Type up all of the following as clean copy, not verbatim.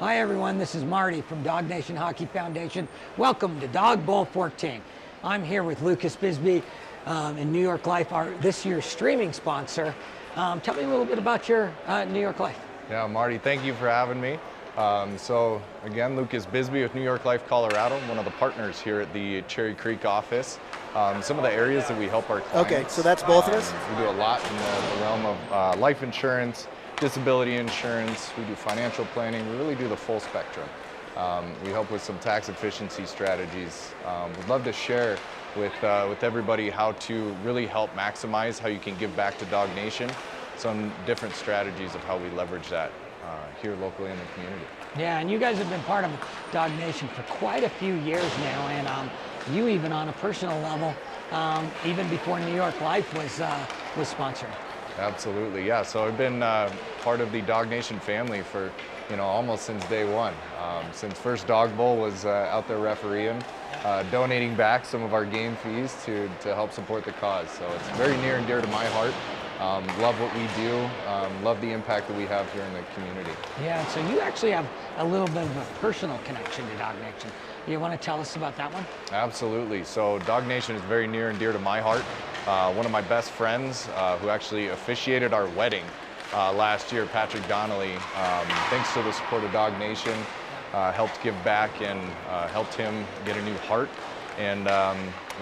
Hi everyone, this is Marty from Dog Nation Hockey Foundation. Welcome to Dog Bowl 14. I'm here with Lucas Bisbee in New York Life, this year's streaming sponsor. Tell me a little bit about your New York Life. Yeah, Marty, thank you for having me. So again, Lucas Bisbee with New York Life, Colorado, one of the partners here at the Cherry Creek office. Some of the areas that we help our clients. Okay, so that's both of us? We do a lot in the realm of life insurance, disability insurance, we do financial planning, we really do the full spectrum. We help with some tax efficiency strategies. We'd love to share with everybody how to really help maximize how you can give back to Dog Nation, some different strategies of how we leverage that here locally in the community. Yeah, and you guys have been part of Dog Nation for quite a few years now, and you even on a personal level, even before New York Life was sponsored. Absolutely, yeah. So I've been part of the Dog Nation family for, almost since day one. Since first Dog Bowl was out there refereeing, donating back some of our game fees to help support the cause. So it's very near and dear to my heart. Love what we do, love the impact that we have here in the community. Yeah, so you actually have a little bit of a personal connection to Dog Nation. You want to tell us about that one? Absolutely. So Dog Nation is very near and dear to my heart. One of my best friends who actually officiated our wedding last year, Patrick Donnelly, thanks to the support of Dog Nation, helped give back and helped him get a new heart. And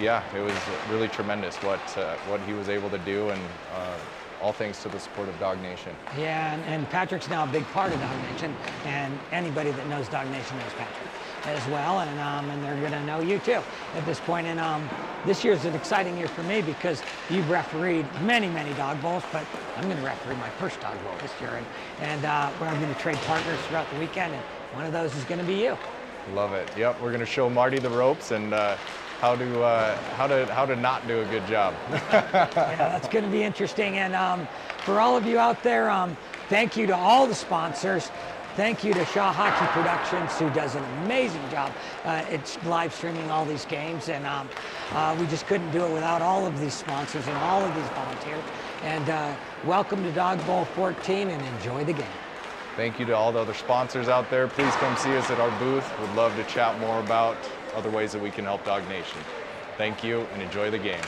yeah, it was really tremendous what he was able to do, and all thanks to the support of Dog Nation. Yeah, and Patrick's now a big part of Dog Nation, and anybody that knows Dog Nation knows Patrick as well, and they're going to know you too at this point. And this year's an exciting year for me because you've refereed many Dog Bowls, but I'm going to referee my first Dog Bowl this year, and we're going to trade partners throughout the weekend, and one of those is going to be you. Love it. Yep, we're going to show Marty the ropes and how to not do a good job. Yeah, that's going to be interesting. And for all of you out there, thank you to all the sponsors. Thank you to Shaw Hockey Productions, who does an amazing job. It's live streaming all these games, and we just couldn't do it without all of these sponsors and all of these volunteers. And welcome to Dog Bowl 14, and enjoy the game. Thank you to all the other sponsors out there. Please come see us at our booth. We'd love to chat more about other ways that we can help Dog Nation. Thank you, and enjoy the game.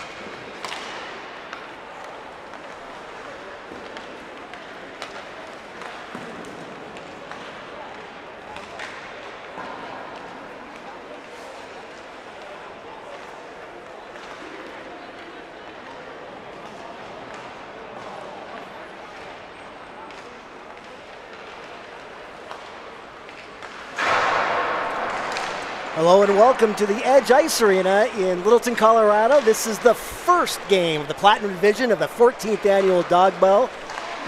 Hello and welcome to the Edge Ice Arena in Littleton, Colorado. This is the first game of the Platinum Division of the 14th Annual Dog Bowl.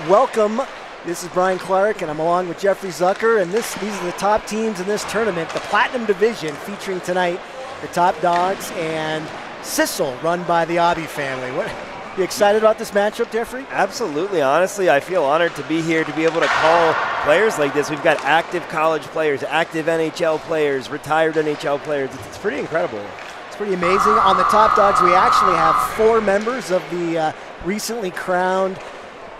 Welcome. This is Brian Clark, and I'm along with Jeffrey Zucker, and these are the top teams in this tournament. The Platinum Division featuring tonight the top dogs and SSSIHL, run by the Obby family. You excited about this matchup, Jeffrey? Absolutely. Honestly, I feel honored to be here to be able to call players like this. We've got active college players, active NHL players, retired NHL players. It's pretty incredible. It's pretty amazing. On the top dogs, we actually have 4 members of the recently crowned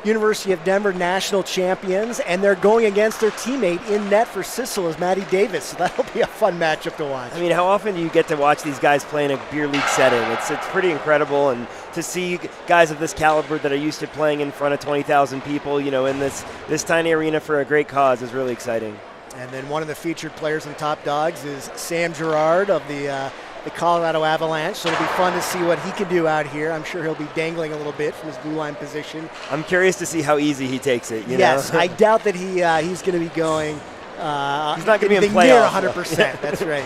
University of Denver national champions, and they're going against their teammate in net for SSSIHL as Maddie Davis. So that'll be a fun matchup to watch. I mean, how often do you get to watch these guys play in a beer league setting? It's pretty incredible, and to see guys of this caliber that are used to playing in front of 20,000 people, in this tiny arena for a great cause is really exciting. And then one of the featured players in Top Dogs is Sam Girard of the Colorado Avalanche, so it'll be fun to see what he can do out here. I'm sure he'll be dangling a little bit from his blue line position. I'm curious to see how easy he takes it. Yes, I doubt that he's going to be going. He's not going to be in near playoffs. 100%. That's right.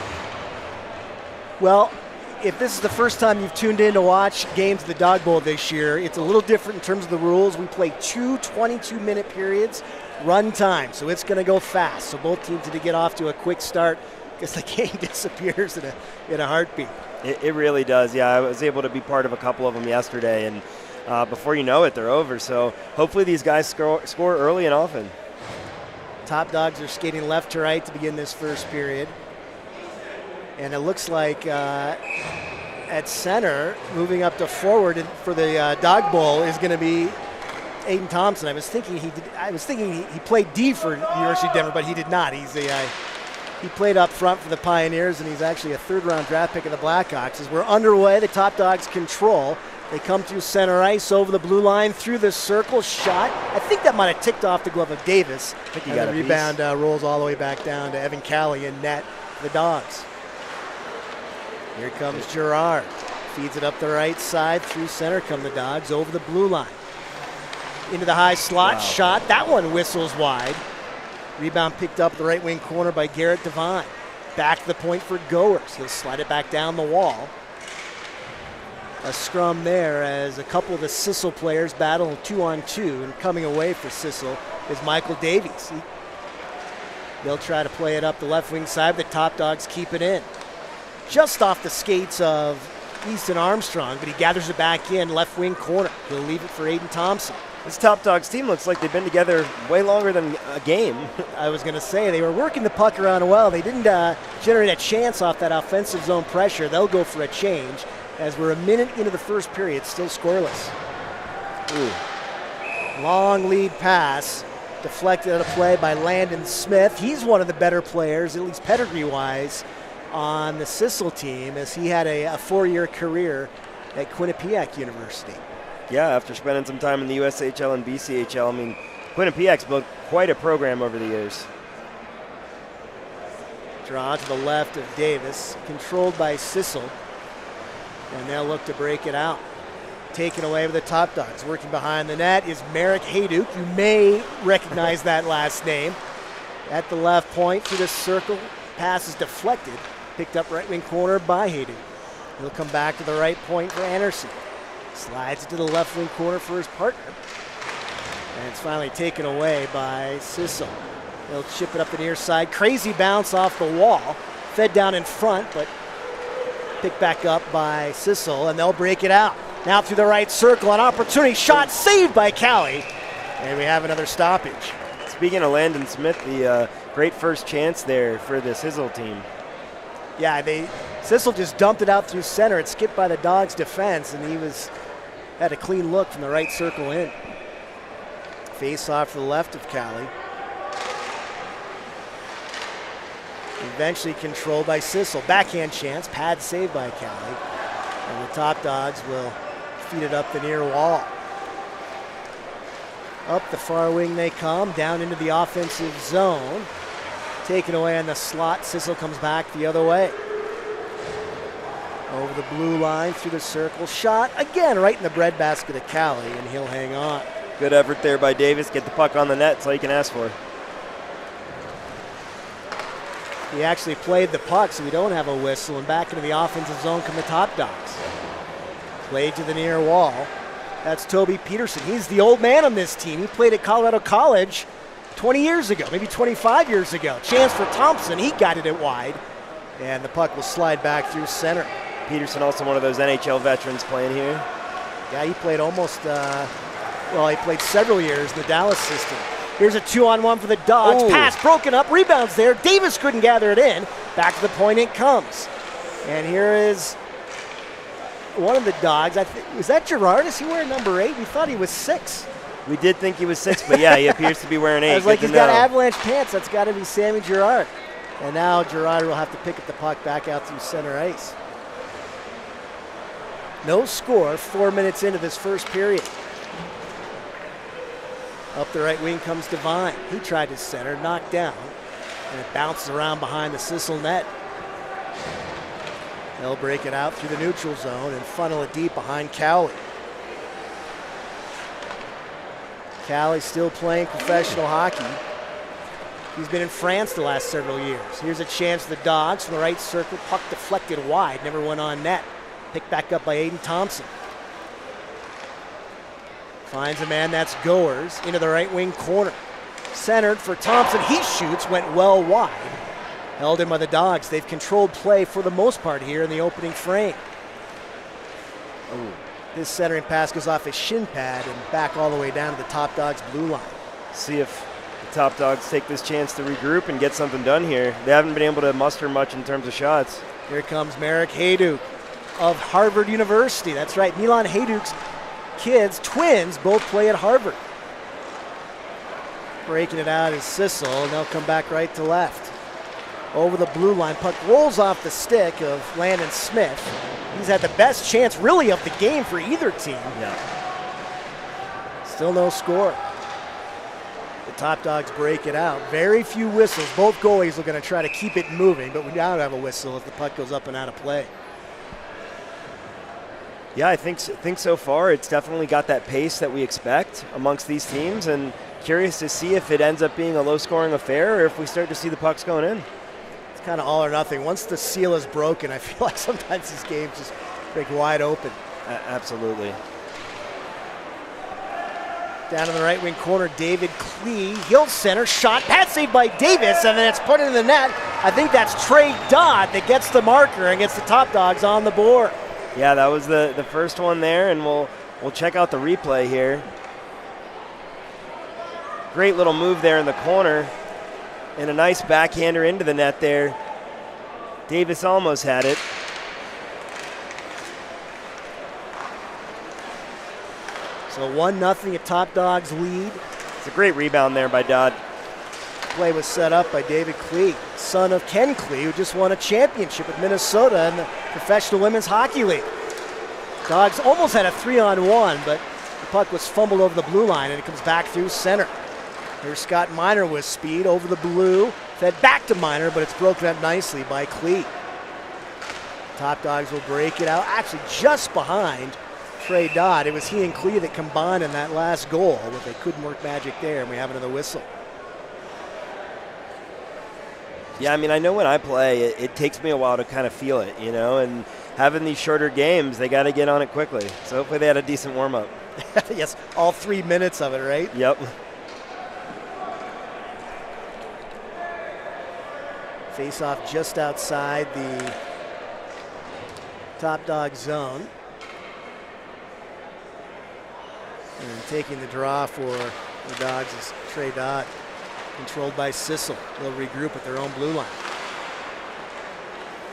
Well, if this is the first time you've tuned in to watch games of the Dog Bowl this year, it's a little different in terms of the rules. We play 2 22-minute periods, run time, so it's going to go fast. So both teams need to get off to a quick start, because the game disappears in a heartbeat. It really does, yeah. I was able to be part of a couple of them yesterday, and before you know it, they're over. So hopefully these guys score early and often. Top dogs are skating left to right to begin this first period. And it looks like at center, moving up to forward for the Dog Bowl is going to be Aiden Thompson. I was thinking he played D for University of Denver, but he did not. He played up front for the Pioneers, and he's actually a third-round draft pick of the Blackhawks. As we're underway, the Top Dogs control. They come through center ice over the blue line through the circle. Shot. I think that might have ticked off the glove of Davis. I think he and got the a rebound rolls all the way back down to Evan Calley in net for the Dogs. Here comes Gerard. Feeds it up the right side. Through center come the Dogs over the blue line. Into the high slot. Wow. Shot. That one whistles wide. Rebound picked up the right wing corner by Garrett Devine. Back to the point for Goers. He'll slide it back down the wall. A scrum there as a couple of the SSSIHL players battle 2-on-2, and coming away for SSSIHL is Michael Davies. They'll try to play it up the left wing side. The Top Dogs keep it in. Just off the skates of Easton Armstrong, but he gathers it back in left wing corner. He'll leave it for Aiden Thompson. This Top Dogs team looks like they've been together way longer than a game. I was going to say, they were working the puck around well. They didn't generate a chance off that offensive zone pressure. They'll go for a change as we're a minute into the first period, still scoreless. Ooh. Long lead pass, deflected out of play by Landon Smith. He's one of the better players, at least pedigree-wise, on the SSSIHL team, as he had a 4-year career at Quinnipiac University. Yeah, after spending some time in the USHL and BCHL, I mean, Quinnipiac's built quite a program over the years. Draw to the left of Davis, controlled by SSSIHL, and they'll look to break it out. Taken away with the Top Dogs. Working behind the net is Merrick Hayduk. You may recognize that last name. At the left point, through the circle, pass is deflected, picked up right wing corner by Hayduk. He'll come back to the right point for Anderson. Slides it to the left wing corner for his partner. And it's finally taken away by SSSIHL. They'll chip it up the near side. Crazy bounce off the wall. Fed down in front, but picked back up by SSSIHL, and they'll break it out. Now through the right circle, an opportunity shot saved by Calley. And we have another stoppage. Speaking of Landon Smith, the great first chance there for the SSSIHL team. Yeah, SSSIHL just dumped it out through center. It skipped by the Dogs' defense, and he had a clean look from the right circle in. Face off to the left of Calley. Eventually controlled by SSSIHL. Backhand chance, pad saved by Calley. And the Top Dogs will feed it up the near wall. Up the far wing they come, down into the offensive zone. Taken away on the slot, SSSIHL comes back the other way. Over the blue line, through the circle, shot again right in the breadbasket of Calley, and he'll hang on. Good effort there by Davis, get the puck on the net, that's all you can ask for. He actually played the puck, so we don't have a whistle, and back into the offensive zone come the Top Dogs. Played to the near wall. That's Toby Peterson. He's the old man on this team. He played at Colorado College 20 years ago, maybe 25 years ago. Chance for Thompson, he guided it wide, and the puck will slide back through center. Peterson also one of those NHL veterans playing here. Yeah, he played he played several years in the Dallas system. Here's a 2-on-1 for the Dogs. Ooh. Pass broken up, rebounds there. Davis couldn't gather it in. Back to the point it comes. And here is one of the Dogs. Was that Gerard? Is he wearing number 8? We thought he was 6. We did think he was 6, but yeah, he appears to be wearing 8. I was like, he's got Avalanche pants. That's got to be Sammy Gerard. And now Gerard will have to pick up the puck back out through center ice. No score, 4 minutes into this first period. Up the right wing comes Devine. He tried to center, knocked down, and it bounces around behind the SSSIHL net. They'll break it out through the neutral zone and funnel it deep behind Cowley. Cowley still playing professional hockey. He's been in France the last several years. Here's a chance for the Dogs from the right circle. Puck deflected wide, never went on net. Picked back up by Aiden Thompson. Finds a man, that's Goers, into the right wing corner. Centered for Thompson, he shoots, went well wide. Held in by the Dogs. They've controlled play for the most part here in the opening frame. This centering pass goes off his shin pad and back all the way down to the Top Dogs blue line. See if the Top Dogs take this chance to regroup and get something done here. They haven't been able to muster much in terms of shots. Here comes Merrick Hayduk of Harvard University. That's right, Milan Hayduk's kids, twins, both play at Harvard. Breaking it out is Sissel, and they'll come back right to left. Over the blue line, puck rolls off the stick of Landon Smith. He's had the best chance, really, of the game for either team. Yeah. Still no score. The Top Dogs break it out. Very few whistles. Both goalies are going to try to keep it moving, but we now have a whistle if the puck goes up and out of play. Yeah, I think so far it's definitely got that pace that we expect amongst these teams, and curious to see if it ends up being a low-scoring affair or if we start to see the pucks going in. It's kind of all or nothing. Once the seal is broken, I feel like sometimes these games just break wide open. Absolutely. Down in the right wing corner, David Klee. He'll center, shot, pass saved by Davis, and then it's put in the net. I think that's Trey Dodd that gets the marker and gets the Top Dogs on the board. Yeah, that was the first one there, and we'll check out the replay here. Great little move there in the corner, and a nice backhander into the net there. Davis almost had it. So 1-0 at Top Dogs lead. It's a great rebound there by Dodd. Play was set up by David Klee, son of Ken Klee, who just won a championship with Minnesota in the Professional Women's Hockey League. Dogs almost had a 3-on-1, but the puck was fumbled over the blue line, and it comes back through center. Here's Scott Miner with speed over the blue, fed back to Miner, but it's broken up nicely by Klee. Top Dogs will break it out, actually just behind Trey Dodd. It was he and Klee that combined in that last goal, but they couldn't work magic there, and we have another whistle. Yeah, I mean, I know when I play, it takes me a while to kind of feel it, you know, and having these shorter games, they got to get on it quickly. So hopefully they had a decent warm-up. Yes, all 3 minutes of it, right? Yep. Face-off just outside the Top Dog zone. And taking the draw for the Dogs is Trey Dodd, controlled by Sissel. They'll regroup at their own blue line.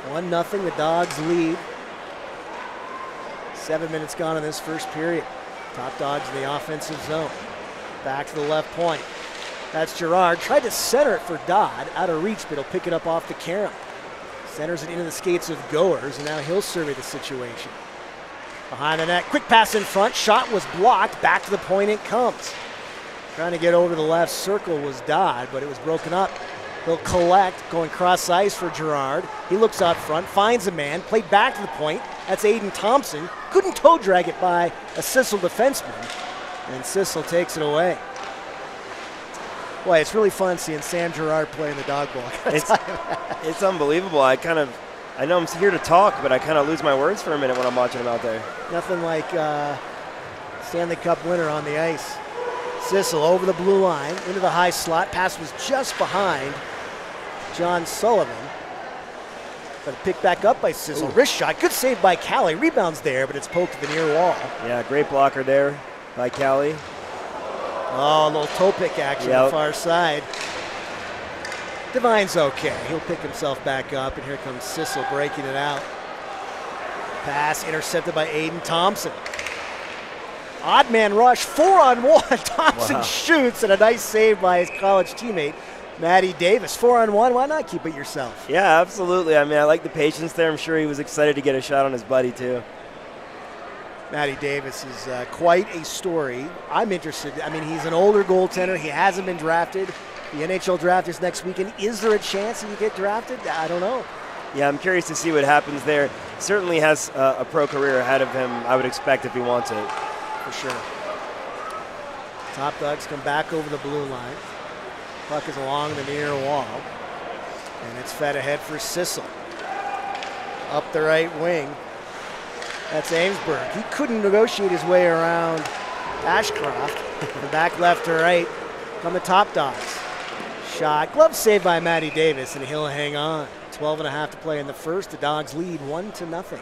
1-0, the Dogs lead. 7 minutes gone in this first period. Top Dogs in the offensive zone. Back to the left point. That's Gerard. Tried to center it for Dodd. Out of reach, but he'll pick it up off the carom. Centers it into the skates of Goers, and now he'll survey the situation. Behind the net, quick pass in front. Shot was blocked. Back to the point it comes. Trying to get over the left circle was Dodd, but it was broken up. He'll collect, going cross ice for Gerard. He looks out front, finds a man, played back to the point. That's Aiden Thompson. Couldn't toe drag it by a Sissel defenseman, and Sissel takes it away. Boy, it's really fun seeing Sam Gerard play in the dog ball. It's unbelievable. I know I'm here to talk, but I kind of lose my words for a minute when I'm watching him out there. Nothing like Stanley Cup winner on the ice. Sissel over the blue line, into the high slot. Pass was just behind John Sullivan. But picked back up by Sissel. Wrist shot, good save by Callie. Rebounds there, but it's poked to the near wall. Yeah, great blocker there by Callie. Oh, a little toe pick action on the far side. Devine's okay. He'll pick himself back up, and here comes Sissel breaking it out. Pass intercepted by Aiden Thompson. Odd man rush, 4-on-1. Thompson shoots, and a nice save by his college teammate, Matty Davis. 4-on-1, why not keep it yourself? Yeah, absolutely. I mean, I like the patience there. I'm sure he was excited to get a shot on his buddy, too. Matty Davis is quite a story. I'm interested. I mean, he's an older goaltender. He hasn't been drafted. The NHL draft is next weekend. Is there a chance he could get drafted? I don't know. Yeah, I'm curious to see what happens there. Certainly has a pro career ahead of him, I would expect, if he wants it. For sure. Top Dogs come back over the blue line. Puck is along the near wall. And it's fed ahead for Sissel. Up the right wing. That's Amesburg. He couldn't negotiate his way around Ashcroft. From back left to right come the Top Dogs. Shot. Glove saved by Matty Davis, and he'll hang on. 12.5 to play in the first. The Dogs lead 1-0.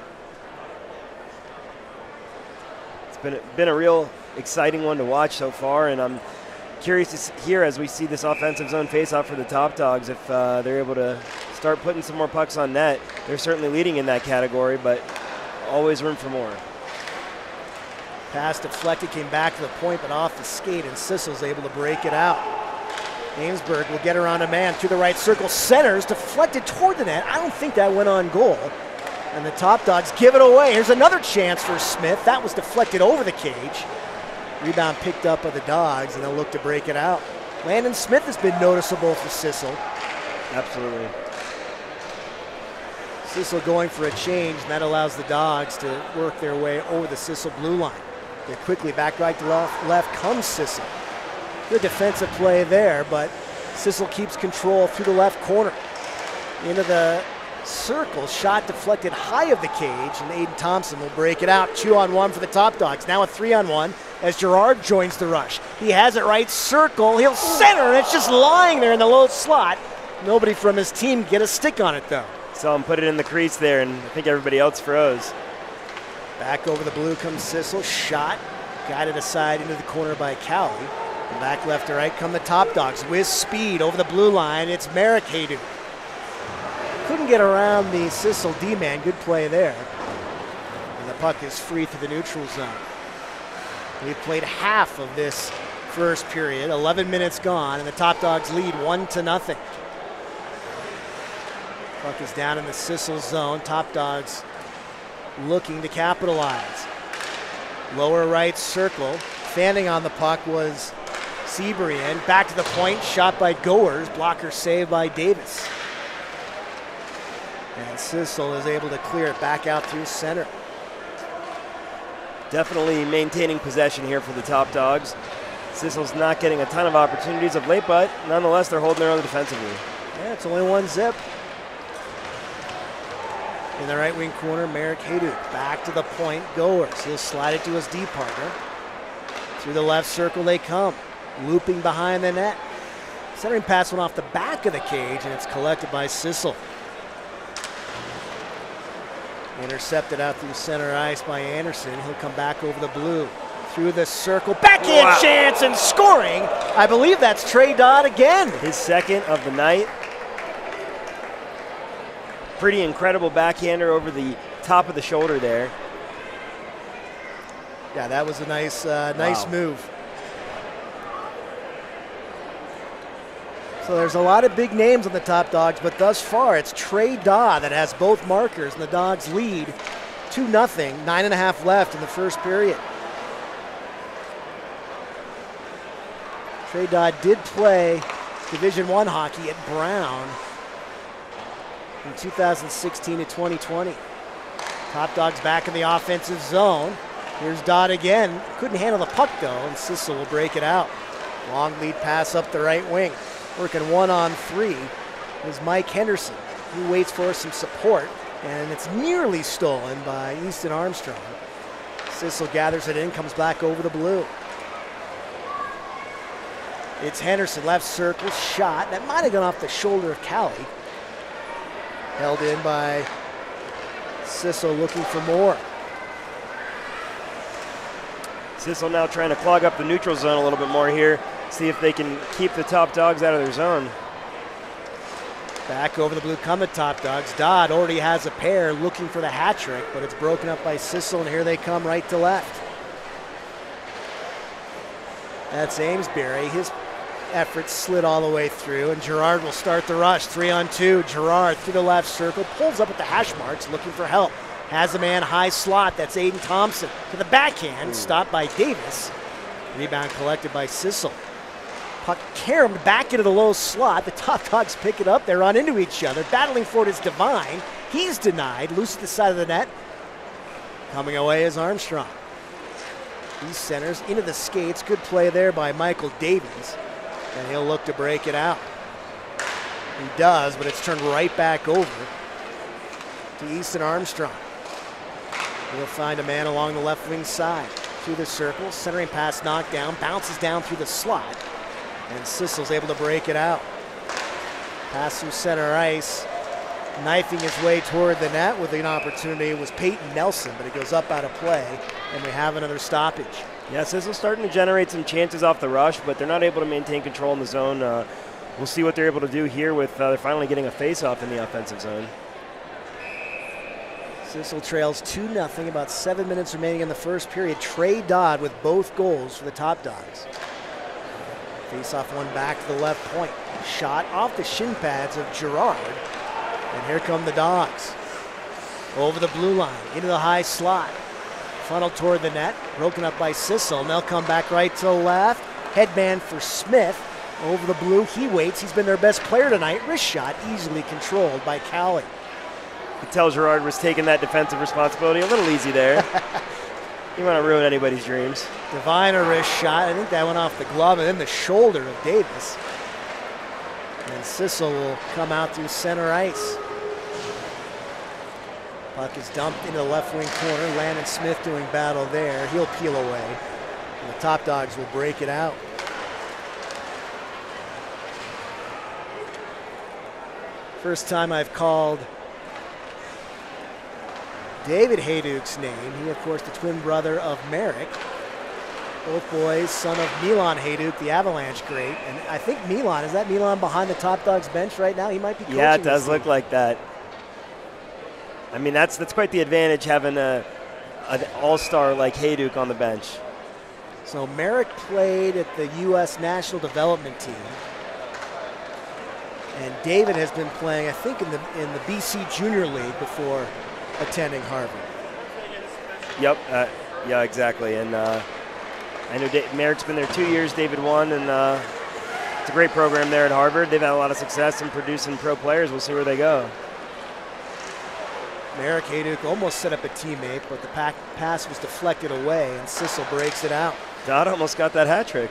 It's been a real exciting one to watch so far, and I'm curious to hear as we see this offensive zone faceoff for the Top Dogs if they're able to start putting some more pucks on net. They're certainly leading in that category, but always room for more. Pass deflected, came back to the point, but off the skate, and Sissel's able to break it out. Amesburg will get around a man through the right circle. Centers, deflected toward the net. I don't think that went on goal. And the Top Dogs give it away. Here's another chance for Smith. That was deflected over the cage. Rebound picked up by the Dogs, and they'll look to break it out. Landon Smith has been noticeable for SSSIHL. Absolutely. SSSIHL going for a change, and that allows the Dogs to work their way over the SSSIHL blue line. They're quickly back right to left comes SSSIHL. Good defensive play there, but SSSIHL keeps control through the left corner. Into the circle, shot deflected high of the cage, and Aiden Thompson will break it out. 2-on-1 for the Top Dogs. Now a 3-on-1 as Gerard joins the rush. He has it right circle. He'll center, and it's just lying there in the low slot. Nobody from his team get a stick on it, though. Saw him put it in the crease there, and I think everybody else froze. Back over the blue comes SSSIHL. Shot guided aside into the corner by Cowley. And back left to right come the Top Dogs with speed over the blue line. It's Merrick Haydu. Couldn't get around the SSSIHL D-man. Good play there. And the puck is free through the neutral zone. We've played half of this first period. 11 minutes gone, and the Top Dogs lead 1-0. Puck is down in the SSSIHL zone. Top Dogs looking to capitalize. Lower right circle. Fanning on the puck was Seabrian. Back to the point. Shot by Goers. Blocker saved by Davis. And SSSIHL is able to clear it back out through center. Definitely maintaining possession here for the Top Dogs. SSSIHL's not getting a ton of opportunities of late, but nonetheless, they're holding their own defensively. Yeah, it's only one zip. In the right wing corner, Merrick Haydu. Back to the point, Goers. He'll slide it to his D partner. Through the left circle they come. Looping behind the net. Centering pass went off the back of the cage, and it's collected by SSSIHL. Intercepted out through center ice by Anderson. He'll come back over the blue. Through the circle. Backhand chance and scoring. I believe that's Trey Dodd again. His second of the night. Pretty incredible backhander over the top of the shoulder there. Yeah, that was a nice move. So there's a lot of big names on the Top Dogs, but thus far it's Trey Dodd that has both markers, and the Dogs lead 2-0, 9.5 left in the first period. Trey Dodd did play Division I hockey at Brown from 2016 to 2020. Top Dogs back in the offensive zone. Here's Dodd again. Couldn't handle the puck though, and SSSIHL will break it out. Long lead pass up the right wing. Working 1-on-3 is Mike Henderson. He waits for some support, and it's nearly stolen by Easton Armstrong. SSSIHL gathers it in, comes back over the blue. It's Henderson, left circle, shot. That might have gone off the shoulder of Cowley. Held in by SSSIHL looking for more. SSSIHL now trying to clog up the neutral zone a little bit more here. See if they can keep the Top Dogs out of their zone. Back over the blue come the Top Dogs. Dodd already has a pair looking for the hat trick, but it's broken up by SSSIHL, and here they come right to left. That's Amesbury. His effort slid all the way through, and Gerard will start the rush. 3-on-2. Gerard through the left circle, pulls up at the hash marks looking for help. Has a man high slot. That's Aiden Thompson. To the backhand, stopped by Davis. Rebound collected by SSSIHL. Puck caromed back into the low slot. The Top Dogs pick it up. They run into each other. Battling for it is Devine. He's denied. Loose at the side of the net. Coming away is Armstrong. These centers into the skates. Good play there by Michael Davies. And he'll look to break it out. He does, but it's turned right back over to Easton Armstrong. He'll find a man along the left wing side. Through the circle, centering pass knocked down, bounces down through the slot, and SSSIHL's able to break it out. Pass through center ice, knifing his way toward the net with an opportunity. It was Peyton Nelson, but it goes up out of play, and we have another stoppage. Yeah, SSSIHL's starting to generate some chances off the rush, but they're not able to maintain control in the zone. We'll see what they're able to do here with they're finally getting a face-off in the offensive zone. SSSIHL trails 2-0, about 7 minutes remaining in the first period. Trey Dodd with both goals for the Top Dogs. Face off one back to the left point. Shot off the shin pads of Gerard. And here come the Dogs. Over the blue line, into the high slot. Funnel toward the net, broken up by Sissel. And they'll come back right to left. Headman for Smith. Over the blue, he waits. He's been their best player tonight. Wrist shot easily controlled by Callie. You could tell Gerard was taking that defensive responsibility a little easy there. You want to ruin anybody's dreams. Devine a wrist shot. I think that went off the glove and then the shoulder of Davis. And Sissel will come out through center ice. Puck is dumped into the left wing corner. Landon Smith doing battle there. He'll peel away. And the Top Dogs will break it out. First time I've called David Hayduk's name. He, of course, the twin brother of Merrick. Both boys, son of Milan Hayduk, the Avalanche great. And I think Milan, is that Milan behind the Top Dogs bench right now? He might be coaching. Yeah, it does look like that. I mean, that's quite the advantage having an all-star like Hayduk on the bench. So Merrick played at the U.S. National Development Team. And David has been playing, I think, in the BC Junior League before attending Harvard. Yep, yeah, exactly. And I know Merrick's been there 2 years, David won, and it's a great program there at Harvard. They've had a lot of success in producing pro players. We'll see where they go. Merrick Hayduk almost set up a teammate, but the pass was deflected away, and Sissel breaks it out. Dodd almost got that hat trick.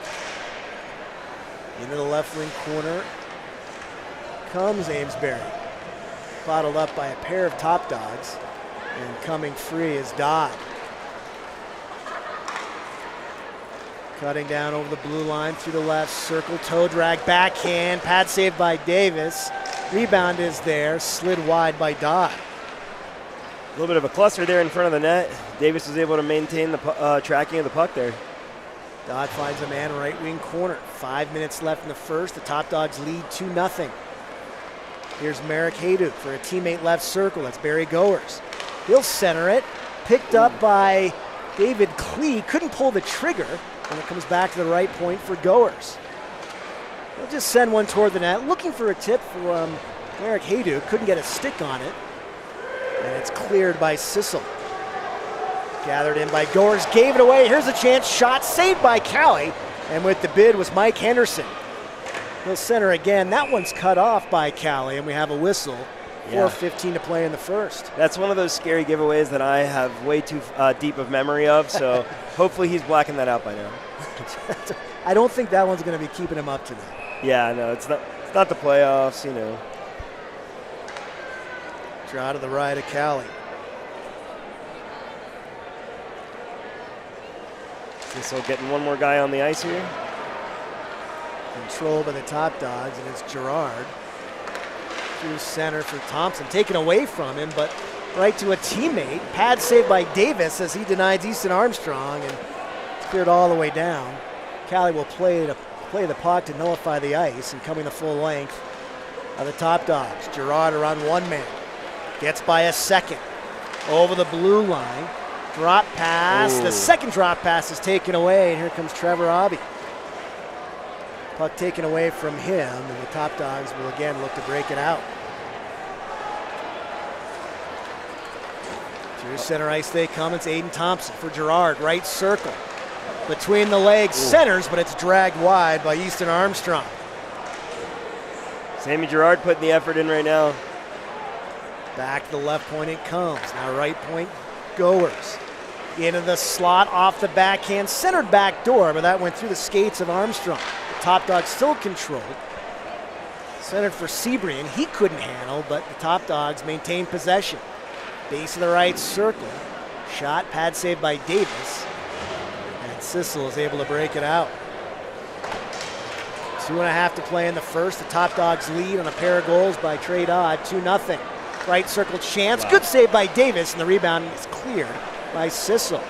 Into the left wing corner comes Amesbury. Bottled up by a pair of Top Dogs, and coming free is Dawg. Cutting down over the blue line through the left circle, toe drag, backhand, pad saved by Davis. Rebound is there, slid wide by Dawg. A little bit of a cluster there in front of the net. Davis was able to maintain the tracking of the puck there. Dawg finds a man right wing corner. 5 minutes left in the first. The Top Dogs lead 2-0. Here's Merrick Hayduk for a teammate left circle. That's Barry Goers. He'll center it. Picked up by David Klee. Couldn't pull the trigger. And it comes back to the right point for Goers. He'll just send one toward the net. Looking for a tip from Merrick Hayduk. Couldn't get a stick on it. And it's cleared by Sissel. Gathered in by Goers. Gave it away. Here's a chance. Shot saved by Callie. And with the bid was Mike Henderson. He'll center again. That one's cut off by Callie, and we have a whistle. 4:15 to play in the first. That's one of those scary giveaways that I have way too deep of memory of, so hopefully he's blacking that out by now. I don't think that one's going to be keeping him up tonight. Yeah, no, it's not the playoffs, you know. Draw to the right of Callie. So getting one more guy on the ice here. Controlled by the Top Dogs, and it's Gerard. Through center for Thompson, taken away from him, but right to a teammate. Pad saved by Davis as he denies Easton Armstrong, and it's cleared all the way down. Callie will play the puck to nullify the ice, and coming the full length of the Top Dogs. Gerard around one man. Gets by a second. Over the blue line. Drop pass. Ooh. The second drop pass is taken away, and here comes Trevor Abbey. Puck taken away from him, and the Top Dogs will again look to break it out. Through center ice they come. It's Aiden Thompson for Gerard. Right circle. Between the legs, centers, but it's dragged wide by Easton Armstrong. Sammy Gerard putting the effort in right now. Back to the left point it comes. Now right point, Goers. Into the slot, off the backhand, centered back door, but that went through the skates of Armstrong. The Top Dogs still controlled. Centered for Seabrian. He couldn't handle, but the Top Dogs maintained possession. Base of the right circle. Shot, pad saved by Davis. And Sissel is able to break it out. 2.5 to play in the first. The Top Dogs lead on a pair of goals by Trey Dodd, 2-0. Right circle chance. Wow. Good save by Davis, and the rebound is cleared by Sissel.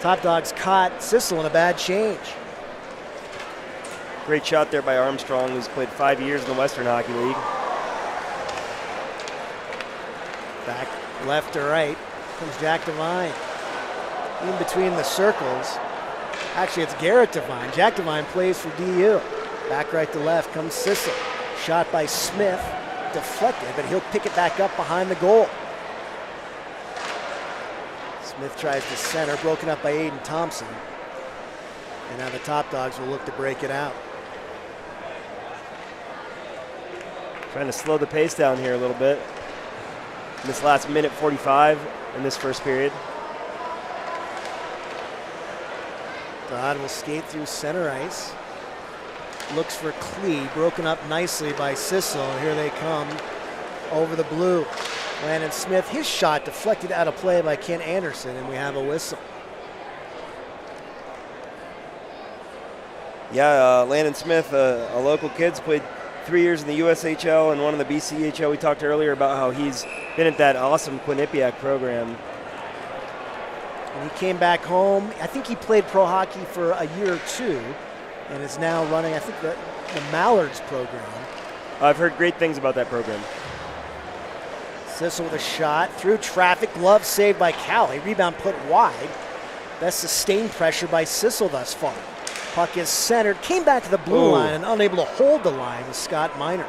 Top Dogs caught Sissel in a bad change. Great shot there by Armstrong, who's played 5 years in the Western Hockey League. Back left to right comes Jack Devine. In between the circles. Actually, it's Garrett Devine. Jack Devine plays for DU. Back right to left comes Sissel. Shot by Smith, deflected, but he'll pick it back up behind the goal. Smith tries to center, broken up by Aiden Thompson. And now the Top Dogs will look to break it out. Trying to slow the pace down here a little bit. In this last minute 45 in this first period. Dodd will skate through center ice. Looks for Klee, broken up nicely by Sissel. Here they come over the blue. Landon Smith, his shot deflected out of play by Ken Anderson, and we have a whistle. Yeah, Landon Smith, a local kid, played 3 years in the USHL and one in the BCHL. We talked earlier about how he's been at that awesome Quinnipiac program. And he came back home. I think he played pro hockey for a year or two and is now running, I think, the Mallards program. I've heard great things about that program. Sissel with a shot through traffic, glove saved by Callie. Rebound put wide. Best sustained pressure by Sissel thus far. Puck is centered, came back to the blue line and unable to hold the line with Scott Miner.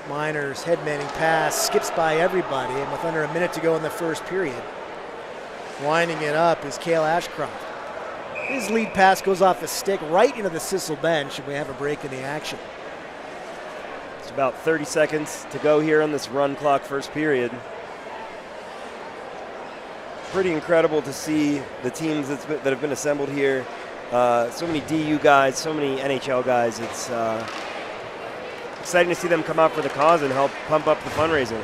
Miner's headmanning pass skips by everybody, and with under a minute to go in the first period. Winding it up is Cale Ashcroft. His lead pass goes off a stick right into the Sissel bench, and we have a break in the action. It's about 30 seconds to go here on this run clock first period. Pretty incredible to see the teams that have been assembled here. So many DU guys, so many NHL guys. It's exciting to see them come out for the cause and help pump up the fundraiser.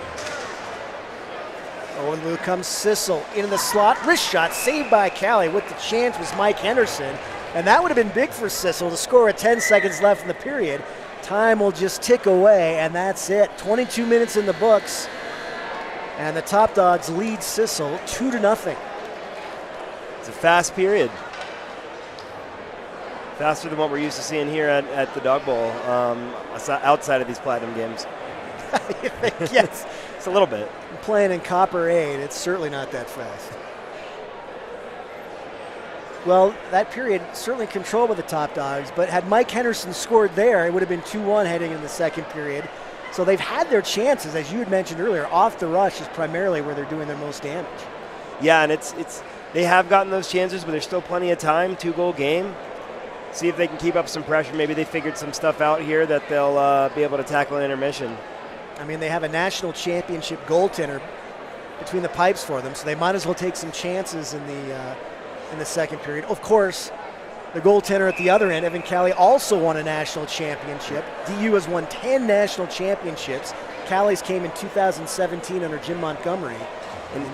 Oh, and Luke comes Sissel into the slot. Wrist shot saved by Callie. With the chance was Mike Henderson. And that would have been big for Sissel to score with 10 seconds left in the period. Time will just tick away, and that's it. 22 minutes in the books. And the Top Dogs lead Sissel 2-0. It's a fast period. Faster than what we're used to seeing here at the Dog Bowl, outside of these Platinum games. You think? Yes. It's a little bit. Playing in Copper 8, it's certainly not that fast. Well, that period certainly controlled by the Top Dogs, but had Mike Henderson scored there, it would have been 2-1 heading in the second period. So they've had their chances, as you had mentioned earlier. Off the rush is primarily where they're doing their most damage. Yeah, and they have gotten those chances, but there's still plenty of time. 2-goal game. See if they can keep up some pressure. Maybe they figured some stuff out here that they'll be able to tackle in intermission. I mean, they have a national championship goaltender between the pipes for them, so they might as well take some chances in the second period. Of course, the goaltender at the other end, Evan Callie, also won a national championship. DU has won 10 national championships. Callie's came in 2017 under Jim Montgomery. And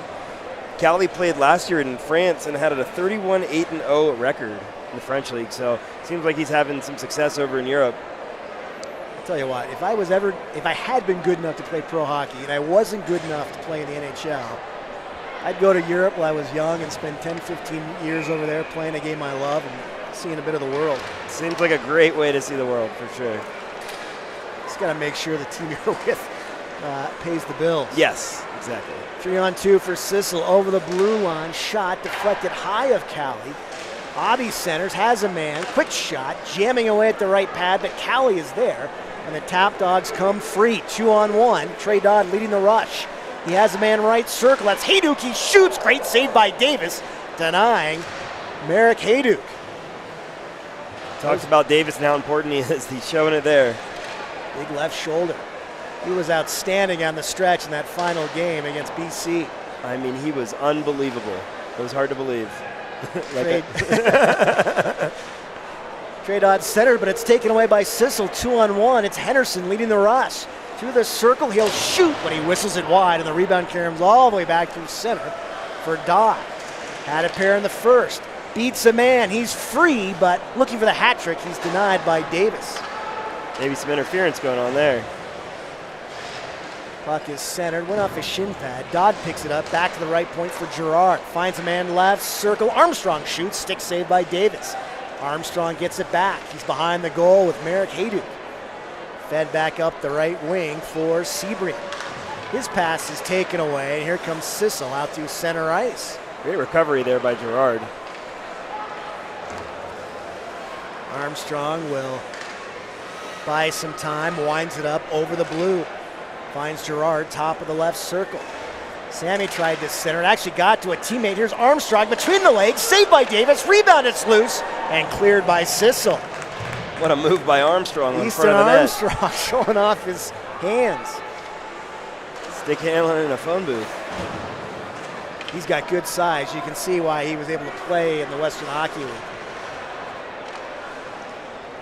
Callie played last year in France and had a 31-8-0 record in the French league, so it seems like he's having some success over in Europe. I'll tell you what, if I had been good enough to play pro hockey and I wasn't good enough to play in the NHL, I'd go to Europe while I was young and spend 10, 15 years over there playing a game I love and seeing a bit of the world. Seems like a great way to see the world, for sure. Just got to make sure the team you're with pays the bills. Yes, exactly. 3-on-2 for Sissel over the blue line. Shot deflected high of Callie. Aubie centers, has a man. Quick shot, jamming away at the right pad, but Callie is there. And the Top Dogs come free. 2-on-1. Trey Dodd leading the rush. He has a man right circle. That's Hayduk. He shoots. Great save by Davis, denying Marek Hayduk. Talks about Davis and how important he is. He's showing it there. Big left shoulder. He was outstanding on the stretch in that final game against BC. I mean, he was unbelievable. It was hard to believe. Trey Dodd centered, but it's taken away by Sissel. 2-on-1. It's Henderson leading the rush. Through the circle, he'll shoot, but he whistles it wide, and the rebound carries all the way back through center for Dawg. Had a pair in the first. Beats a man. He's free, but looking for the hat trick. He's denied by Davis. Maybe some interference going on there. Puck is centered, went off his shin pad. Dodd picks it up, back to the right point for Girard. Finds a man left, circle. Armstrong shoots, stick saved by Davis. Armstrong gets it back. He's behind the goal with Marek Hayduk. Fed back up the right wing for Seabrian. His pass is taken away, and here comes Sissel out to center ice. Great recovery there by Girard. Armstrong will buy some time, winds it up over the blue. Finds Gerard, top of the left circle. Sammy tried to center. It actually got to a teammate. Here's Armstrong between the legs. Saved by Davis. Rebound, it's loose. And cleared by Sissel. What a move by Armstrong in Easton front of the net. Armstrong showing off his hands. Stick handling in a phone booth. He's got good size. You can see why he was able to play in the Western Hockey League.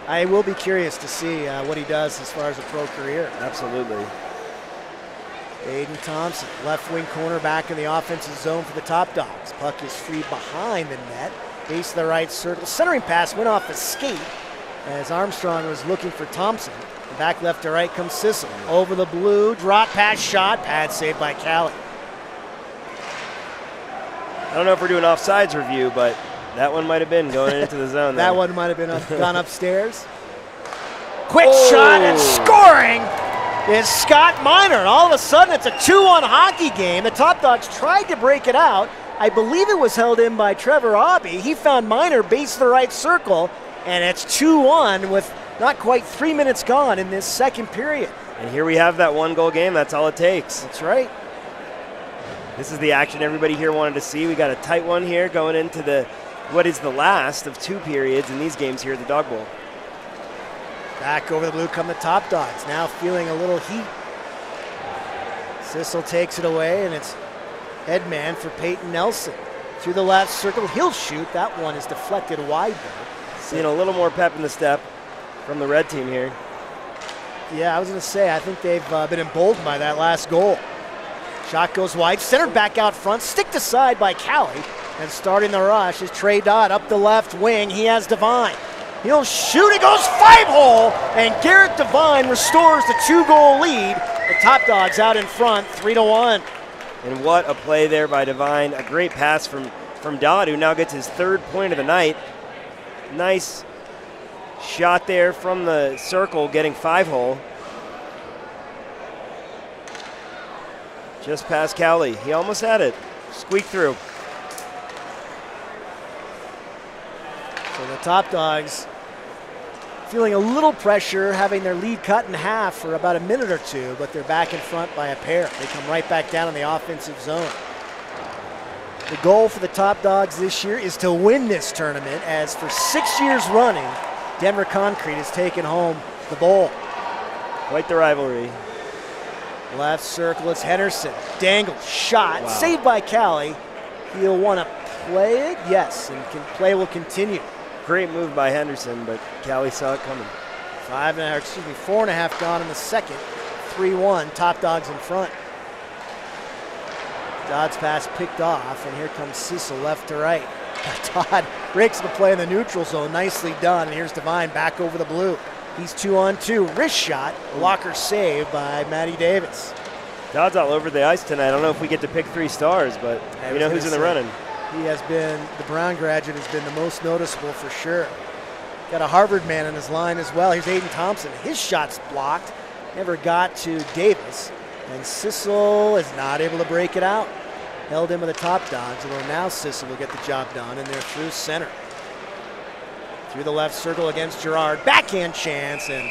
I will be curious to see what he does as far as a pro career. Absolutely. Aiden Thompson, left wing corner, back in the offensive zone for the Top Dogs. Puck is free behind the net. Base of the right circle. Centering pass went off a skate as Armstrong was looking for Thompson. Back left to right comes Sissel. Over the blue, drop pass shot. Pad saved by Callie. I don't know if we're doing offsides review, but that one might have been going into the zone. That there. one might have been gone upstairs. Quick shot and scoring is Scott Miner. And all of a sudden, it's a 2-1 hockey game. The Top Dogs tried to break it out. I believe it was held in by Trevor Aubie. He found Miner base of the right circle, and it's 2-1 with not quite 3 minutes gone in this second period. And here we have that 1-goal game. That's all it takes. That's right. This is the action everybody here wanted to see. We got a tight one here going into what is the last of 2 periods in these games here at the Dog Bowl. Back over the blue come the Top Dogs, now feeling a little heat. Sissel takes it away, and it's headman for Peyton Nelson. Through the left circle, he'll shoot. That one is deflected wide though. Seeing a little more pep in the step from the red team here. Yeah, I was going to say, I think they've been emboldened by that last goal. Shot goes wide, centered back out front, sticked aside by Callie, and starting the rush is Trey Dodd up the left wing. He has Devine. He'll shoot, it goes 5-hole, and Garrett Devine restores the 2-goal lead. The Top Dogs out in front, 3-1. And what a play there by Devine. A great pass from Dodd, who now gets his 3rd point of the night. Nice shot there from the circle, getting 5-hole. Just past Cowley. He almost had it. Squeaked through. So the Top Dogs feeling a little pressure, having their lead cut in half for about a minute or two, but they're back in front by a pair. They come right back down in the offensive zone. The goal for the Top Dogs this year is to win this tournament, as for 6 years running, Denver Concrete has taken home the bowl. Quite the rivalry. Left circle, it's Henderson. Dangle, shot, Wow. saved by Callie. He'll want to play it, yes, and play will continue. Great move by Henderson, but Cowley saw it coming. 4.5 gone in the second. 3-1, Top Dogs in front. Dodd's pass picked off, and here comes Sissel left to right. Dodd breaks the play in the neutral zone, nicely done. And here's Devine back over the blue. He's 2-on-2, wrist shot, blocker save by Matty Davis. Dodd's all over the ice tonight. I don't know if we get to pick 3 stars, but we know who's in the running. He has been, the Brown graduate has been the most noticeable for sure. Got a Harvard man in his line as well. Here's Aiden Thompson. His shot's blocked, never got to Davis. And Sissel is not able to break it out. Held in with the Top Dogs, although now Sissel will get the job done, and they're through center. Through the left circle against Gerard. Backhand chance, and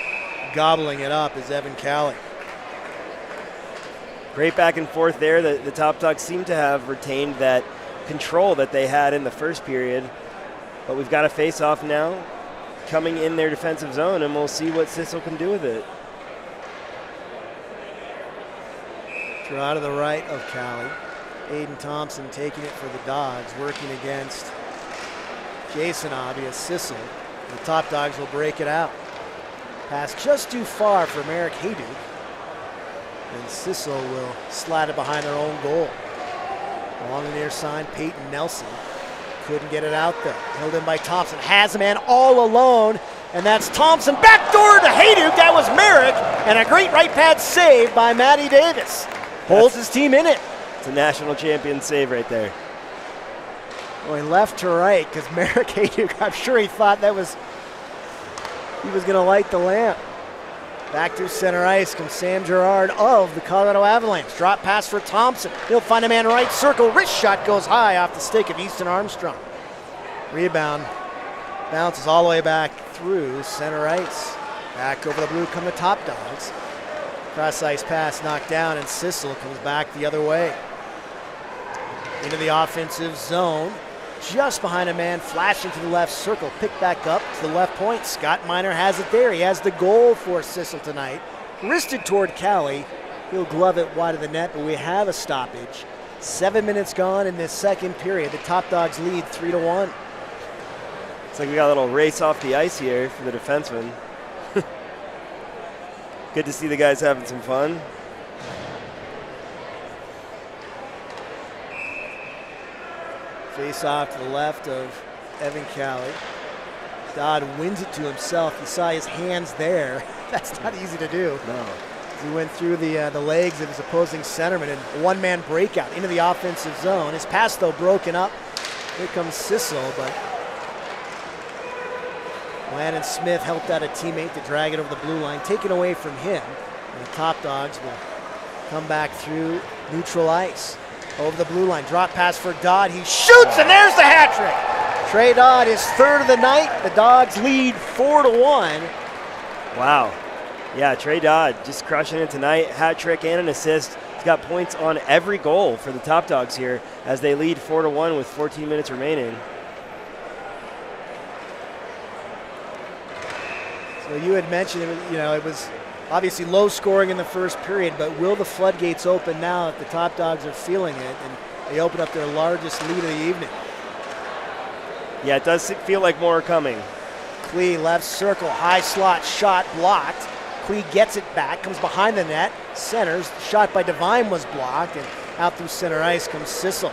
gobbling it up is Evan Callie. Great back and forth there. The Top Dogs seem to have retained that control that they had in the first period. But we've got a face-off now coming in their defensive zone, and we'll see what Sissel can do with it. Draw to the right of Callie. Aiden Thompson taking it for the Dogs, working against Jason Aubie as Sissel. The Top Dogs will break it out. Pass just too far for Merrick Hayduke. And Sissel will slide it behind their own goal. Along the near side, Peyton Nelson couldn't get it out though. Held in by Thompson, has a man all alone, and that's Thompson. Backdoor to Hayduke, that was Merrick, and a great right pad save by Matty Davis. Holds his team in it. It's a national champion save right there. Going left to right, because Merrick Hayduke, I'm sure he thought he was going to light the lamp. Back to center ice comes Sam Gerard of the Colorado Avalanche. Drop pass for Thompson. He'll find a man right circle. Wrist shot goes high off the stick of Easton Armstrong. Rebound Bounces all the way back through center ice. Back over the blue come the Top Dogs. Cross ice pass knocked down, and SSSIHL comes back the other way. Into the offensive zone. Just behind a man, flashing to the left circle. Picked back up to the left point. Scott Miner has it there. He has the goal for SSSIHL tonight. Wristed toward Callie. He'll glove it wide of the net, but we have a stoppage. 7 minutes gone in this second period. The Top Dogs lead 3-1. It's like we got a little race off the ice here for the defensemen. Good to see the guys having some fun. Face off to the left of Evan Callie. Dodd wins it to himself. You saw his hands there. That's not easy to do. No. He went through the legs of his opposing centerman and a one-man breakout into the offensive zone. His pass, though, broken up. Here comes SSSIHL, but Landon Smith helped out a teammate to drag it over the blue line, taken away from him. And the Top Dogs will come back through neutral ice. Over the blue line, drop pass for Dodd. He shoots, and there's the hat trick. Trey Dodd, his third of the night. The Dogs lead 4-1. Wow. Yeah, Trey Dodd just crushing it tonight. Hat trick and an assist. He's got points on every goal for the Top Dogs here as they lead 4-1 with 14 minutes remaining. So you had mentioned, it was obviously low scoring in the first period, but will the floodgates open now if the Top Dogs are feeling it and they open up their largest lead of the evening? Yeah, it does feel like more are coming. Klee left circle, high slot shot blocked. Klee gets it back, comes behind the net, centers. Shot by Devine was blocked, and out through center ice comes SSSIHL.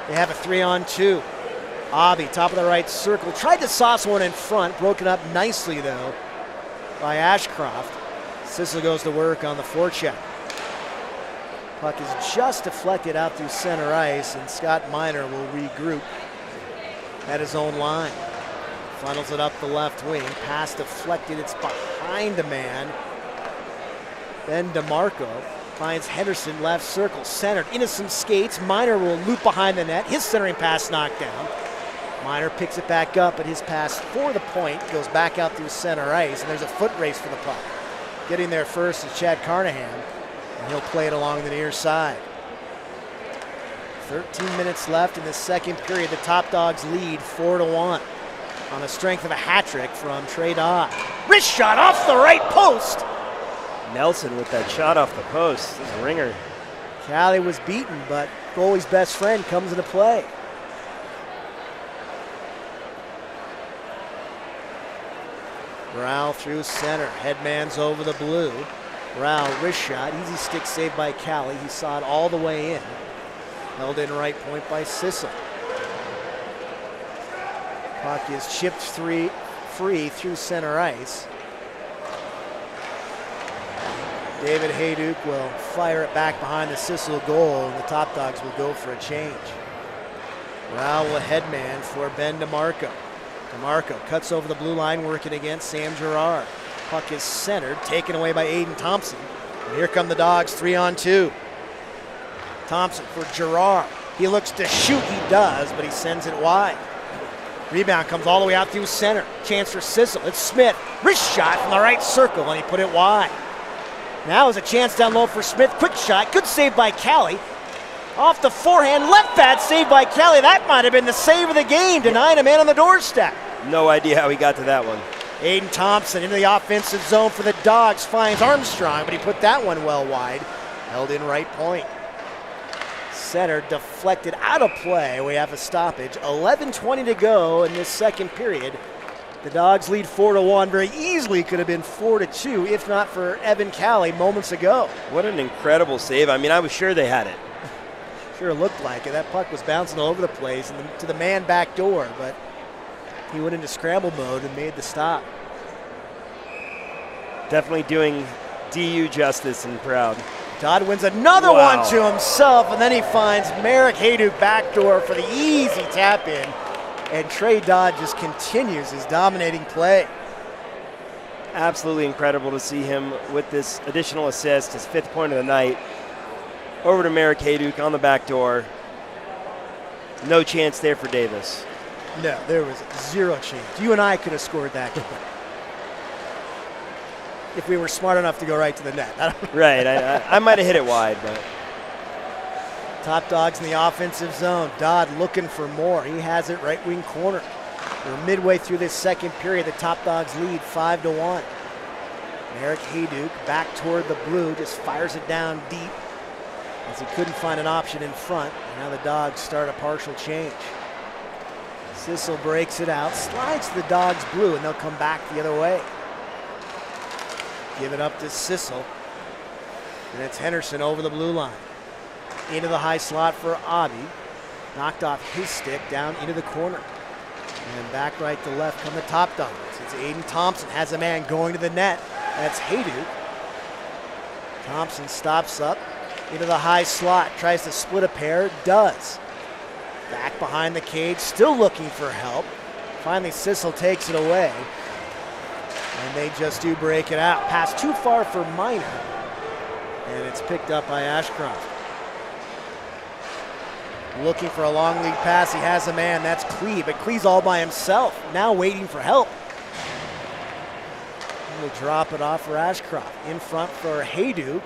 They have a 3-on-2. Avi, top of the right circle, tried to sauce one in front, broken up nicely though by Ashcroft. SSSIHL goes to work on the forecheck. Puck is just deflected out through center ice, and Scott Miner will regroup at his own line. Funnels it up the left wing, pass deflected, it's behind a man. Then DeMarco finds Henderson left circle, centered into some skates. Miner will loop behind the net, his centering pass knocked down. Miner picks it back up, but his pass for the point goes back out through center ice, and there's a foot race for the puck. Getting there first is Chad Carnahan, and he'll play it along the near side. 13 minutes left in the second period. The Top Dogs lead 4-1 on the strength of a hat trick from Trey Dodd. Wrist shot off the right post. Nelson with that shot off the post. This is a ringer. Callie was beaten, but goalie's best friend comes into play. Rao through center. Headman's over the blue. Rao, wrist shot. Easy stick save by Callie. He saw it all the way in. Held in right point by SSSIHL. Puck is chipped free through center ice. David Hayduk will fire it back behind the SSSIHL goal, and the Top Dogs will go for a change. Rao will headman for Ben DeMarco. DeMarco cuts over the blue line, working against Sam Girard. Puck is centered, taken away by Aiden Thompson. And here come the Dogs, 3-on-2. Thompson for Girard. He looks to shoot, he does, but he sends it wide. Rebound comes all the way out through center. Chance for SSSIHL. It's Smith. Wrist shot from the right circle, and he put it wide. Now is a chance down low for Smith. Quick shot. Good save by Callie. Off the forehand. Left pad save by Callie. That might have been the save of the game, denying a man on the doorstep. No idea how he got to that one. Aiden Thompson into the offensive zone for the Dogs. Finds Armstrong, but he put that one well wide. Held in right point. Center deflected out of play. We have a stoppage. 11:20 to go in this second period. The Dogs lead 4-1. Very easily could have been 4-2 if not for Evan Callie moments ago. What an incredible save. I mean, I was sure they had it. Sure looked like it. That puck was bouncing all over the place and to the man back door, but he went into scramble mode and made the stop. Definitely doing DU justice and proud. Dodd wins another one to himself, and then he finds Merrick Hayduk backdoor for the easy tap in. And Trey Dodd just continues his dominating play. Absolutely incredible to see him with this additional assist, his 5th point of the night. Over to Merrick Hayduk on the back door. No chance there for Davis. No, there was zero chance. You and I could have scored that goal if we were smart enough to go right to the net. Right, I might have hit it wide, but. Top Dogs in the offensive zone. Dodd looking for more. He has it right wing corner. We're midway through this second period. The Top Dogs lead 5-1. Merrick Hayduke back toward the blue, just fires it down deep as he couldn't find an option in front. Now the Dogs start a partial change. Sissel breaks it out, slides to the Dogs blue, and they'll come back the other way. Give it up to Sissel. And it's Henderson over the blue line. Into the high slot for Abi. Knocked off his stick down into the corner. And back right to left come the Top Dogs. It's Aiden Thompson, has a man going to the net. That's Hayduke. Thompson stops up into the high slot, tries to split a pair, does. Back behind the cage, still looking for help. Finally, Sissel takes it away. And they just do break it out. Pass too far for Minor. And it's picked up by Ashcroft. Looking for a long lead pass. He has a man. That's Clee, but Clee's all by himself. Now waiting for help. He'll drop it off for Ashcroft. In front for Hayduke.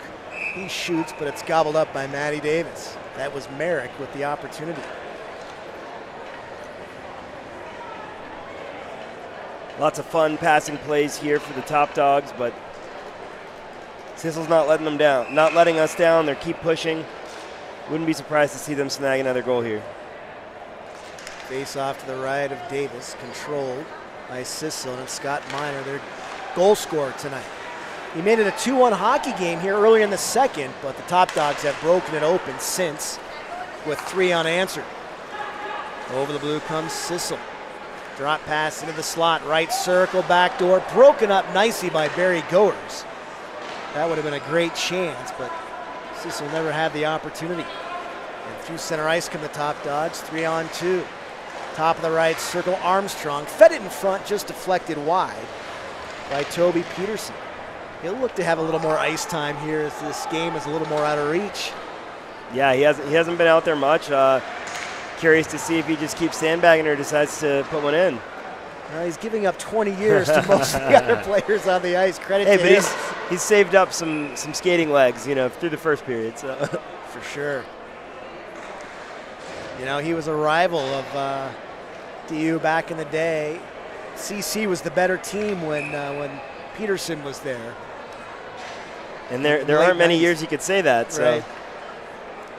He shoots, but it's gobbled up by Matty Davis. That was Merrick with the opportunity. Lots of fun passing plays here for the Top Dogs, but Sissel's not letting them down. Not letting us down. They keep pushing. Wouldn't be surprised to see them snag another goal here. Face off to the right of Davis, controlled by Sissel, and Scott Minor, their goal scorer tonight. He made it a 2-1 hockey game here earlier in the second, but the Top Dogs have broken it open since with 3 unanswered. Over the blue comes Sissel. Drop pass into the slot, right circle, back door, broken up nicely by Barry Goers. That would have been a great chance, but Sissel never had the opportunity. And through center ice come the Top Dogs, 3-on-2. Top of the right circle, Armstrong fed it in front, just deflected wide by Toby Peterson. He'll look to have a little more ice time here as this game is a little more out of reach. Yeah, he hasn't been out there much. Curious to see if he just keeps sandbagging or decides to put one in. He's giving up 20 years to most of the other players on the ice. Credit to him. But he's saved up some skating legs, through the first period. So for sure. He was a rival of DU back in the day. CC was the better team when Peterson was there. And there aren't many years you could say that. So right.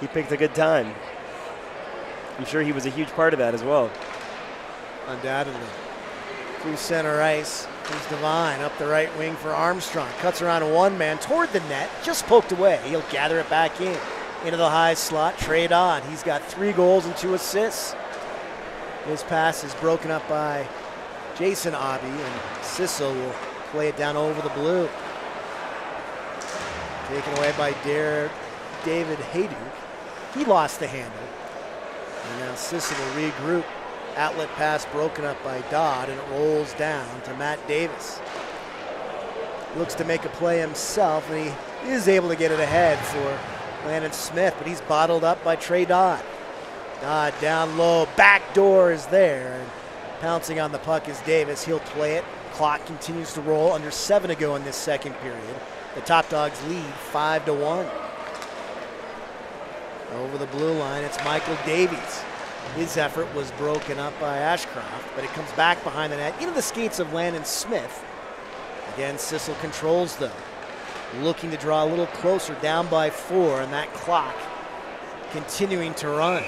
He picked a good time. I'm sure he was a huge part of that as well. Undoubtedly. Through center ice, here's Devine up the right wing for Armstrong. Cuts around one man toward the net, just poked away. He'll gather it back in. Into the high slot, trade on. He's got 3 goals and 2 assists. His pass is broken up by Jason Abbey, and Sissel will play it down over the blue. Taken away by David Hayduke. He lost the handle. And now Sissel will regroup. Outlet pass broken up by Dodd, and it rolls down to Matt Davis. Looks to make a play himself, and he is able to get it ahead for Landon Smith, but he's bottled up by Trey Dodd. Dodd down low, back door is there, and pouncing on the puck is Davis. He'll play it. Clock continues to roll. Under 7 to go in this second period. The Top Dogs lead 5-1. Over the blue line, it's Michael Davies. His effort was broken up by Ashcroft, but it comes back behind the net into the skates of Landon Smith. Again, Sissel controls though. Looking to draw a little closer, down by 4, and that clock continuing to run.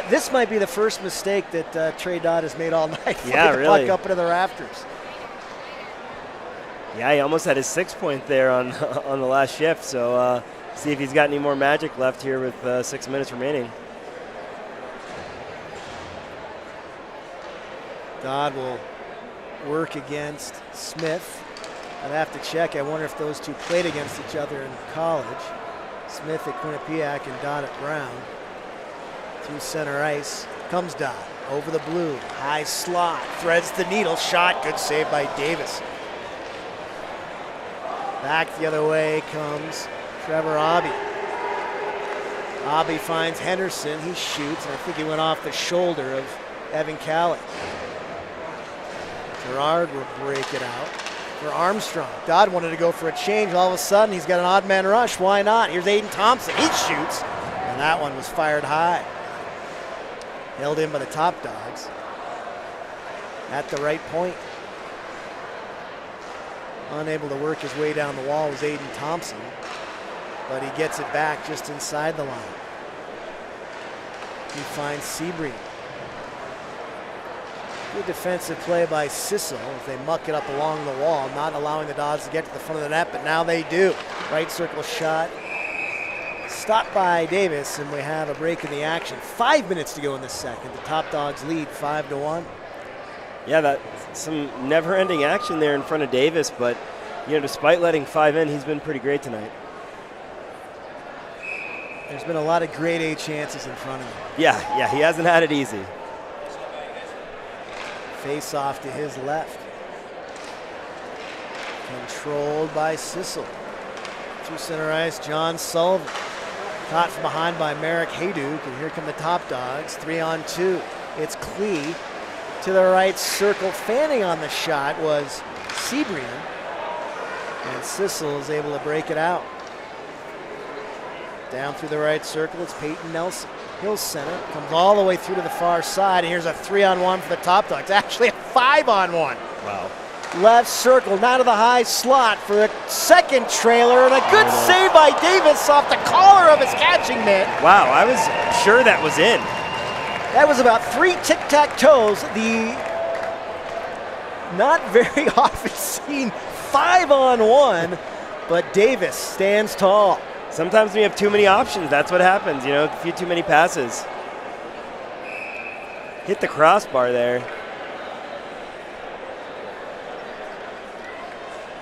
This might be the first mistake that Trey Dodd has made all night. Yeah, really. Puck up into the rafters. Yeah, he almost had his 6 point there on the last shift. So see if he's got any more magic left here with 6 minutes remaining. Dodd will work against Smith. I'd have to check. I wonder if those two played against each other in college. Smith at Quinnipiac and Dodd at Brown. Through center ice comes Dodd. Over the blue. High slot. Threads the needle. Shot. Good save by Davis. Back the other way comes Trevor Abbey. Abbey finds Henderson. He shoots. And I think he went off the shoulder of Evan Calley. Gerard will break it out for Armstrong. Dodd wanted to go for a change. All of a sudden, he's got an odd man rush. Why not? Here's Aiden Thompson. He shoots, and that one was fired high. Held in by the top dogs at the right point. Unable to work his way down the wall was Aiden Thompson, but he gets it back just inside the line. He finds Sebring. Good defensive play by Sissel as they muck it up along the wall, not allowing the Dawgs to get to the front of the net, but now they do. Right circle shot. Stopped by Davis, and we have a break in the action. 5 minutes to go in the second. The top dogs lead 5-1. Yeah, that's some never-ending action there in front of Davis, but despite letting 5 in, he's been pretty great tonight. There's been a lot of grade A chances in front of him. Yeah, he hasn't had it easy. Face off to his left. Controlled by Sissel. To center ice, John Sullivan. Caught from behind by Merrick Hayduk, and here come the top dogs. 3-on-2. It's Klee to the right circle. Fanning on the shot was Sebring, and Sissel is able to break it out. Down through the right circle, it's Peyton Nelson. He'll center, comes all the way through to the far side, and here's a 3-on-1 for the top dogs. Actually a 5-on-1. Wow. Left circle, down to the high slot for a second trailer, and a good save by Davis off the collar of his catching mitt. Wow, I was sure that was in. That was about 3 tic-tac-toes. The not very often seen 5-on-1, but Davis stands tall. Sometimes when you have too many options, that's what happens, a few too many passes. Hit the crossbar there.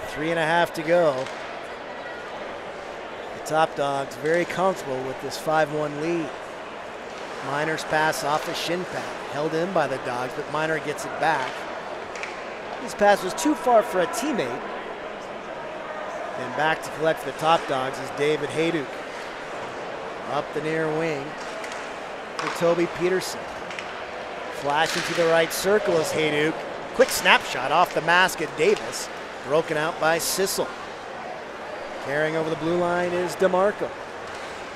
3.5 to go. The top dogs very comfortable with this 5-1 lead. Minor's pass off a shin pad, held in by the Dogs, but Minor gets it back. His pass was too far for a teammate. And back to collect for the top dogs is David Hayduk. Up the near wing for Toby Peterson. Flashing to the right circle is Hayduk. Quick snapshot off the mask at Davis. Broken out by Sissel. Carrying over the blue line is DeMarco.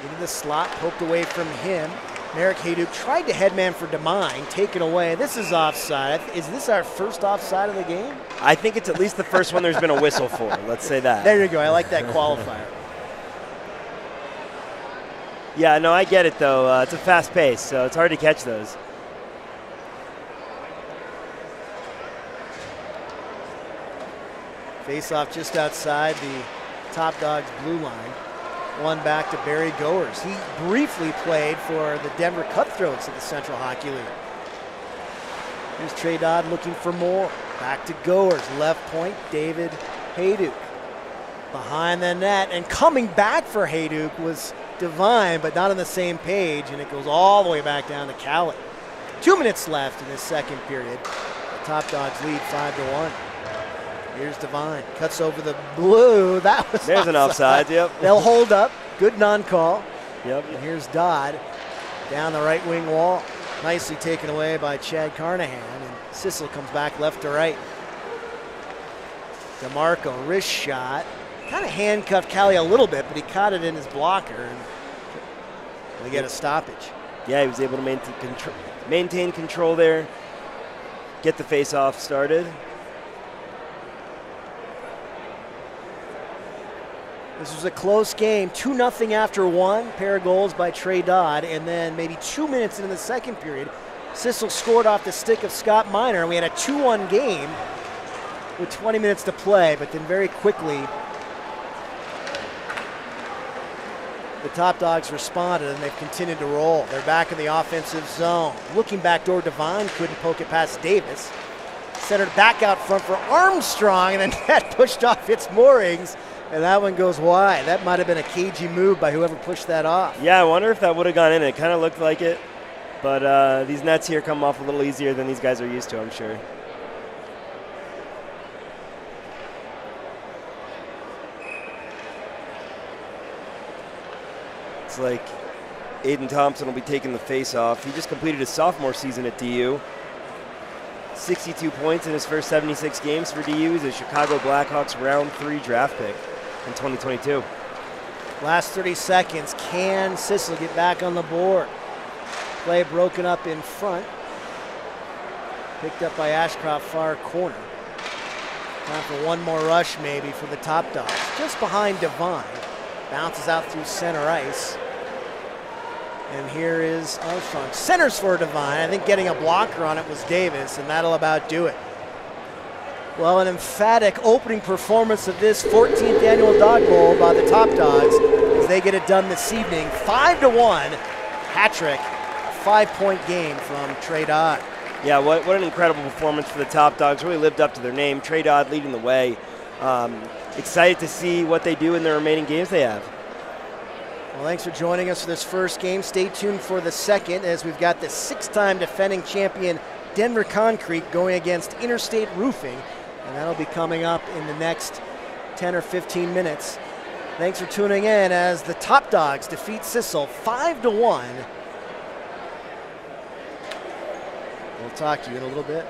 Into the slot, poked away from him. Merrick Hayduk tried to headman for DeMine, taken away. This is offside. Is this our first offside of the game? I think it's at least the first one there's been a whistle for. Let's say that. There you go. I like that qualifier. Yeah, no, I get it, though. It's a fast pace, so it's hard to catch those. Face off just outside the top dog's blue line. One back to Barry Goers. He briefly played for the Denver Cutthroats of the Central Hockey League. Here's Trey Dodd looking for more. Back to Goers. Left point, David Hayduk. Behind the net, and coming back for Hayduk was Devine, but not on the same page, and it goes all the way back down to Cowley. 2 minutes left in this second period. The top dogs lead 5-1. Here's Devine, cuts over the blue. That was There's an offside, yep. They'll hold up. Good non-call. Yep. And here's Dodd down the right wing wall. Nicely taken away by Chad Carnahan. And Sissel comes back left to right. DeMarco, wrist shot. Kind of handcuffed Callie a little bit, but he caught it in his blocker. And we get a stoppage. Yeah, he was able to maintain control there. Get the face-off started. This was a close game, 2-0 after one, pair of goals by Trey Dodd, and then maybe 2 minutes into the second period, Sissel scored off the stick of Scott Minor, and we had a 2-1 game with 20 minutes to play, but then very quickly, the top dogs responded, and they've continued to roll. They're back in the offensive zone. Looking backdoor, Devine couldn't poke it past Davis. Centered back out front for Armstrong, and then that pushed off its moorings. And that one goes wide. That might have been a cagey move by whoever pushed that off. Yeah, I wonder if that would have gone in. It kind of looked like it. But these nets here come off a little easier than these guys are used to, I'm sure. It's like Aiden Thompson will be taking the face off. He just completed his sophomore season at DU. 62 points in his first 76 games for DU. He's a Chicago Blackhawks round 3 draft pick in 2022. Last 30 seconds, can SSSIHL get back on the board? Play broken up in front. Picked up by Ashcroft, far corner. Time for one more rush maybe for the Top Dogs. Just behind Devine. Bounces out through center ice. And here is Armstrong. Centers for Devine. I think getting a blocker on it was Davis, and that'll about do it. Well, an emphatic opening performance of this 14th annual Dog Bowl by the Top Dogs as they get it done this evening. 5-1, hat-trick, 5-point game from Trey Dodd. Yeah, what an incredible performance for the Top Dogs. Really lived up to their name. Trey Dodd leading the way. Excited to see what they do in the remaining games they have. Well, thanks for joining us for this first game. Stay tuned for the second as we've got the 6-time defending champion Denver Concrete going against Interstate Roofing, and that'll be coming up in the next 10 or 15 minutes. Thanks for tuning in as the Top Dogs defeat SSSIHL 5-1. We'll talk to you in a little bit.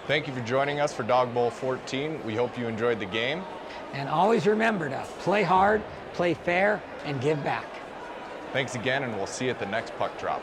Thank you for joining us for Dog Bowl 14. We hope you enjoyed the game. And always remember to play hard, play fair, and give back. Thanks again, and we'll see you at the next puck drop.